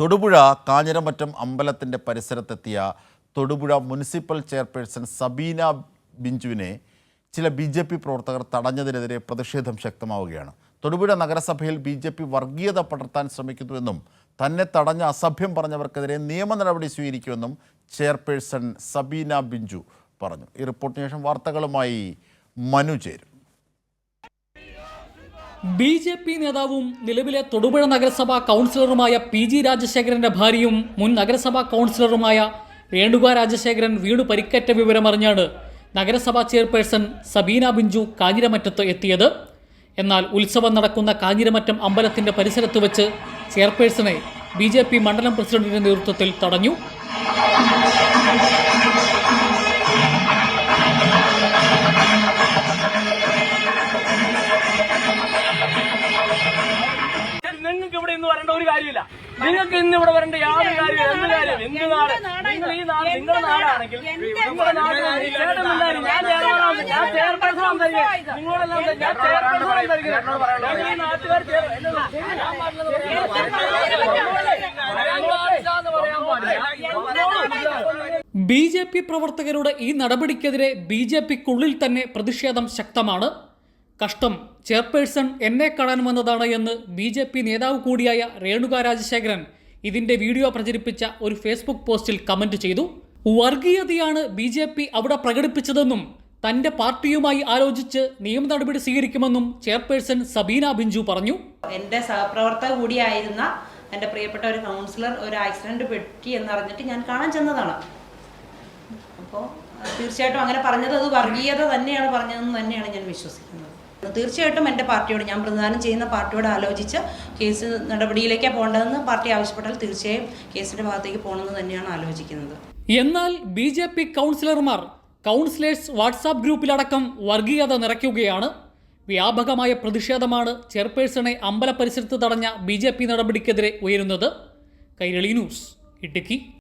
തൊടുപുഴ കാഞ്ഞിരമറ്റം അമ്പലത്തിൻ്റെ പരിസരത്തെത്തിയ Thodupuzha municipal chairperson Sabeena ബിഞ്ചുവിനെ ചില BJP പ്രവർത്തകർ തടഞ്ഞതിനെതിരെ പ്രതിഷേധം ശക്തമാവുകയാണ്. തൊടുപുഴ നഗരസഭയിൽ BJP വർഗീയത പടർത്താൻ ശ്രമിക്കുന്നുവെന്നും തന്നെ തടഞ്ഞ അസഭ്യം പറഞ്ഞവർക്കെതിരെ നിയമ നടപടി സ്വീകരിക്കുമെന്നും ചെയർപേഴ്സൺ സബീന ബിഞ്ചു പറഞ്ഞു. ഈ റിപ്പോർട്ടിന് ശേഷം വാർത്തകളുമായി മനു ചേരും. BJP നേതാവും നിലവിലെ തൊടുപുഴ നഗരസഭാ കൗൺസിലറുമായ PG രാജശേഖരന്റെ ഭാര്യയും മുൻ നഗരസഭാ കൗൺസിലറുമായ രേണുക രാജശേഖരൻ വീണു പരിക്കേറ്റ വിവരമറിഞ്ഞാണ് നഗരസഭാ ചെയർപേഴ്സൺ സബീന ബിഞ്ചു കാഞ്ഞിരമറ്റത്ത് എത്തിയത്. എന്നാൽ ഉത്സവം നടക്കുന്ന കാഞ്ഞിരമറ്റം അമ്പലത്തിന്റെ പരിസരത്ത് വെച്ച് ചെയർപേഴ്സണെ BJP മണ്ഡലം പ്രസിഡന്റിന്റെ നേതൃത്വത്തിൽ തടഞ്ഞു. നിങ്ങൾക്ക് ഇവിടെ ഇന്ന് വരേണ്ട ഒരു കാര്യമില്ല. നിങ്ങൾക്ക് ഇന്ന് ഇവിടെ വരേണ്ട യാതൊരു കാര്യമില്ല. എന്ത് നാട് നിങ്ങൾ ഈ നാട് നിങ്ങളുടെ നാടാണെങ്കിൽ നിങ്ങളുടെ നാട്ടിൽ ചേട്ടനില്ലാരും ഞാൻ ചെയർപേഴ്സൺ സംസാരിക്കുന്നത് നിങ്ങളോടെല്ലാം ഞാൻ ചെയർപേഴ്സൺ സംസാരിക്കുന്നത് ഈ നാട്ടുകാർ BJP പ്രവർത്തകരുടെ ഈ നടപടിക്കെതിരെ BJPക്കുള്ളിൽ തന്നെ പ്രതിഷേധം ശക്തമാണ്. കഷ്ടം, ചെയർപേഴ്സൺ എന്നെ കാണാൻ വന്നതാണ് എന്ന് BJP നേതാവ് കൂടിയായ രേണുക രാജശേഖരൻ ഇതിന്റെ വീഡിയോ പ്രചരിപ്പിച്ച ഒരു ഫേസ്ബുക്ക് പോസ്റ്റിൽ കമന്റ് ചെയ്തു. വർഗീയതയാണ് BJP അവിടെ പ്രകടിപ്പിച്ചതെന്നും തന്റെ പാർട്ടിയുമായി ആലോചിച്ച് നിയമ നടപടി സ്വീകരിക്കുമെന്നും ചെയർപേഴ്സൺ സബീന ബിഞ്ചു പറഞ്ഞു. എൻ്റെ സഹപ്രവർത്തക കൂടിയായിരുന്ന എൻ്റെ പ്രിയപ്പെട്ട ഒരു കൗൺസിലർ ഒരു ആക്സിഡന്റ് പറ്റി എന്നറിഞ്ഞിട്ട് ഞാൻ കാണാൻ ചെന്നതാണ്. അപ്പോൾ തീർച്ചയായിട്ടും അങ്ങനെ പറഞ്ഞത് അത് വർഗീയത തന്നെയാണ് പറഞ്ഞതെന്ന് തന്നെയാണ് ഞാൻ വിശ്വസിക്കുന്നത്. തീർച്ചയായിട്ടും എൻ്റെ പാർട്ടിയോട്, ഞാൻ പ്രതിദാനം ചെയ്യുന്ന പാർട്ടിയോട് ആലോചിച്ച് കേസ് നടപടിയിലേക്കാണ് പോകേണ്ടതെന്ന് പാർട്ടി ആവശ്യപ്പെട്ടാൽ തീർച്ചയായും കേസിൻ്റെ ഭാഗത്തേക്ക് പോകണമെന്ന് തന്നെയാണ് ആലോചിക്കുന്നത്. എന്നാൽ BJP കൗൺസിലർമാർ കൗൺസിലേഴ്സ് വാട്സാപ്പ് ഗ്രൂപ്പിലടക്കം വർഗീയത നിറയ്ക്കുകയാണ്. വ്യാപകമായ പ്രതിഷേധമാണ് ചെയർപേഴ്സണെ അമ്പല പരിസരത്ത് തടഞ്ഞ BJP നടപടിക്കെതിരെ ഉയരുന്നത്. കൈരളി ന്യൂസ്, ഇടുക്കി.